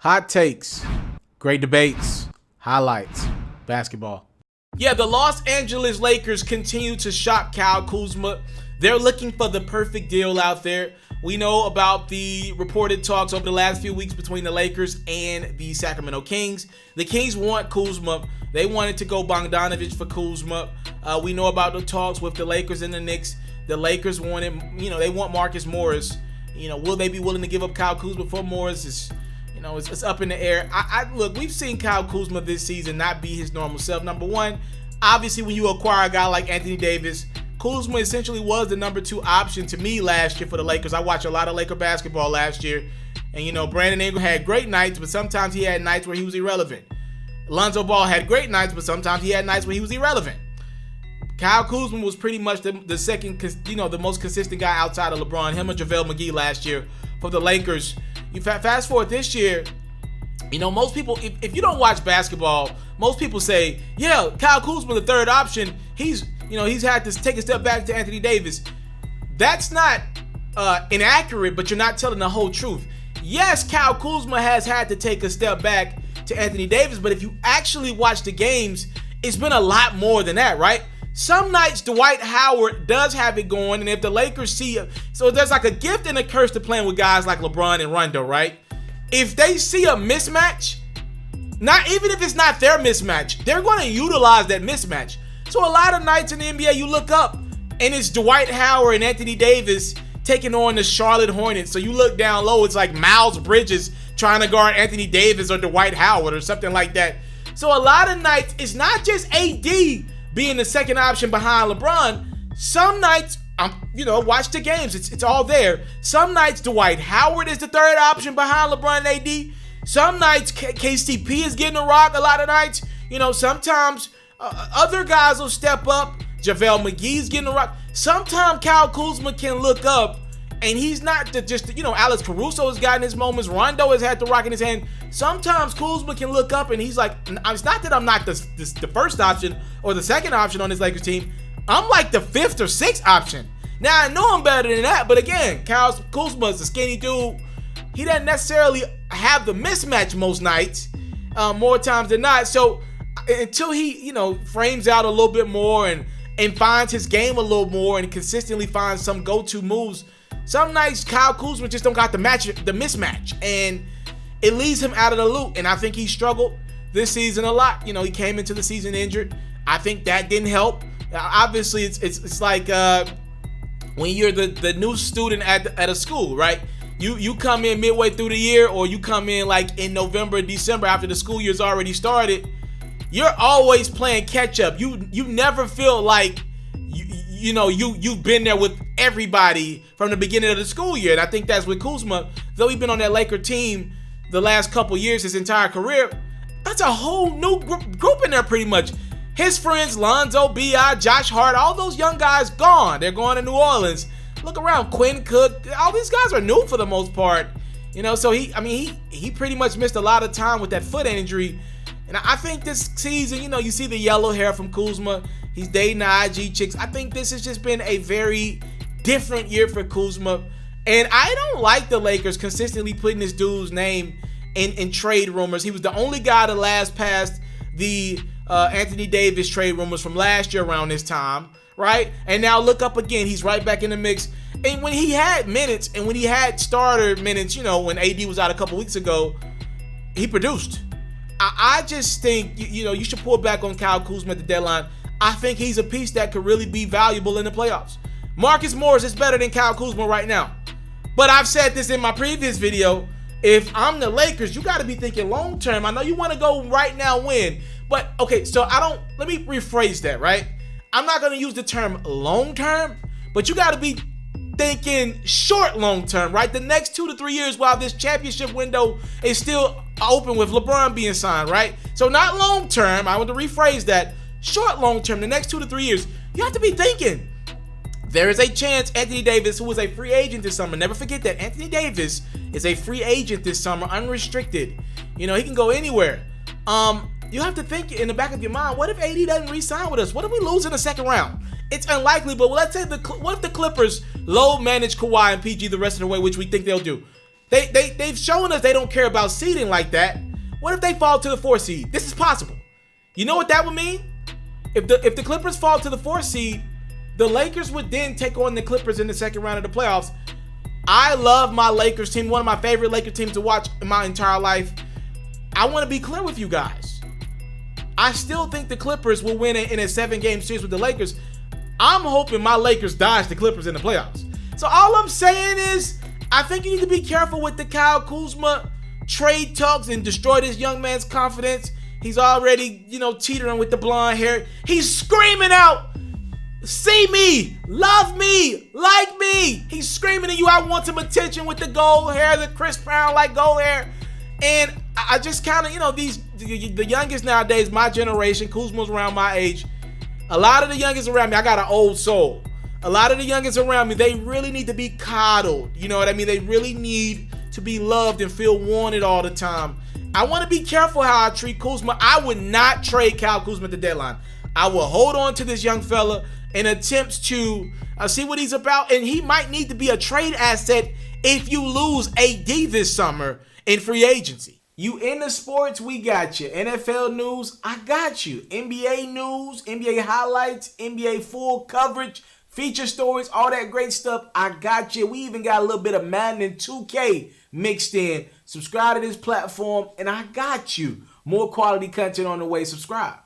Hot takes, great debates, highlights, basketball. Yeah, the Los Angeles Lakers continue to shop Kyle Kuzma. They're looking for the perfect deal out there. We know about the reported talks over the last few weeks between the Lakers and the Sacramento Kings. The Kings want Kuzma. They wanted to go Bogdanovich for Kuzma. We know about the talks with the Lakers and the Knicks. The Lakers wanted, they want Marcus Morris. Will they be willing to give up Kyle Kuzma for Morris? It's up in the air. Look, we've seen Kyle Kuzma this season not be his normal self. Number one, obviously when you acquire a guy like Anthony Davis, Kuzma essentially was the number 2 option to me last year for the Lakers. I watched a lot of Laker basketball last year. And, Brandon Ingram had great nights, but sometimes he had nights where he was irrelevant. Lonzo Ball had great nights, but sometimes he had nights where he was irrelevant. Kyle Kuzma was pretty much the second, the most consistent guy outside of LeBron. Him and JaVale McGee last year for the Lakers. You fast forward this year, most people, if you don't watch basketball, most people say, yeah, Kyle Kuzma, the third option, he's had to take a step back to Anthony Davis. That's not inaccurate, but you're not telling the whole truth. Yes, Kyle Kuzma has had to take a step back to Anthony Davis, but if you actually watch the games, it's been a lot more than that, right? Some nights Dwight Howard does have it going, and if the Lakers see it, so there's like a gift and a curse to playing with guys like LeBron and Rondo, right? If they see a mismatch, not even if it's not their mismatch, they're going to utilize that mismatch. So a lot of nights in the NBA, you look up, and it's Dwight Howard and Anthony Davis taking on the Charlotte Hornets. So you look down low, it's like Miles Bridges trying to guard Anthony Davis or Dwight Howard or something like that. So a lot of nights, it's not just AD being the second option behind LeBron. Some nights, watch the games. It's all there. Some nights, Dwight Howard is the third option behind LeBron and AD. Some nights, KCP is getting a rock a lot of nights. Sometimes other guys will step up. JaVale McGee's getting a rock. Sometimes Kyle Kuzma can look up, and he's not Alex Caruso has gotten his moments. Rondo has had the rock in his hand. Sometimes Kuzma can look up, and he's like, it's not that I'm not the first option or the second option on this Lakers team. I'm like the 5th or 6th option. Now, I know I'm better than that, but again, Kyle Kuzma is a skinny dude. He doesn't necessarily have the mismatch most nights, more times than not. So until he, frames out a little bit more and finds his game a little more and consistently finds some go-to moves, some nights Kyle Kuzma just don't got the mismatch, and it leaves him out of the loop. And I think he struggled this season a lot. He came into the season injured. I think that didn't help. Obviously, it's like when you're the new student at a school, right? You come in midway through the year, or you come in like in November, December after the school year's already started. You're always playing catch up. You never feel like you've been there with everybody from the beginning of the school year. And I think that's with Kuzma. Though he's been on that Laker team the last couple years, his entire career, that's a whole new group in there pretty much. His friends, Lonzo, B.I., Josh Hart, all those young guys gone. They're going to New Orleans. Look around, Quinn Cook. All these guys are new for the most part. So he pretty much missed a lot of time with that foot injury. And I think this season, you see the yellow hair from Kuzma. He's dating the IG chicks. I think this has just been a very different year for Kuzma. And I don't like the Lakers consistently putting this dude's name in trade rumors. He was the only guy to last past the Anthony Davis trade rumors from last year around this time, right? And now look up again. He's right back in the mix. And when he had minutes and when he had starter minutes, when AD was out a couple weeks ago, he produced. I just think, you should pull back on Kyle Kuzma at the deadline. I think he's a piece that could really be valuable in the playoffs. Marcus Morris is better than Kyle Kuzma right now. But I've said this in my previous video. If I'm the Lakers, you got to be thinking long term. I know you want to go right now win. But, okay, so let me rephrase that, right? I'm not going to use the term long term, but you got to be thinking short long term, right? The next 2 to 3 years while this championship window is still open with LeBron being signed, right? So not long term. I want to rephrase that. Short long term, the next 2 to 3 years, you have to be thinking there is a chance Anthony Davis, who is a free agent this summer, never forget that Anthony Davis is a free agent this summer, unrestricted. He can go anywhere. You have to think in the back of your mind, what if AD doesn't re-sign with us? What if we lose in the second round? It's unlikely, but let's say what if the Clippers low manage Kawhi and PG the rest of the way, which we think they'll do? They've shown us they don't care about seeding like that. What if they fall to the 4 seed? This is possible. You know what that would mean? If the Clippers fall to the 4 seed, the Lakers would then take on the Clippers in the second round of the playoffs. I love my Lakers team, one of my favorite Lakers teams to watch in my entire life. I want to be clear with you guys. I still think the Clippers will win in a 7-game series with the Lakers. I'm hoping my Lakers dodge the Clippers in the playoffs. So all I'm saying is, I think you need to be careful with the Kyle Kuzma trade talks and destroy this young man's confidence. He's already, teetering with the blonde hair. He's screaming out, see me, love me, like me. He's screaming at you, I want some attention with the gold hair, the Chris Brown like gold hair. And I just kind of, the youngest nowadays, my generation, Kuzma's around my age. A lot of the youngest around me, I got an old soul. A lot of the youngest around me, they really need to be coddled. You know what I mean? They really need to be loved and feel wanted all the time. I want to be careful how I treat Kuzma. I would not trade Kyle Kuzma at the deadline. I will hold on to this young fella in attempts to see what he's about. And he might need to be a trade asset if you lose AD this summer in free agency. You into sports, we got you. NFL news, I got you. NBA news, NBA highlights, NBA full coverage, feature stories, all that great stuff, I got you. We even got a little bit of Madden and 2K mixed in. Subscribe to this platform, and I got you. More quality content on the way. Subscribe.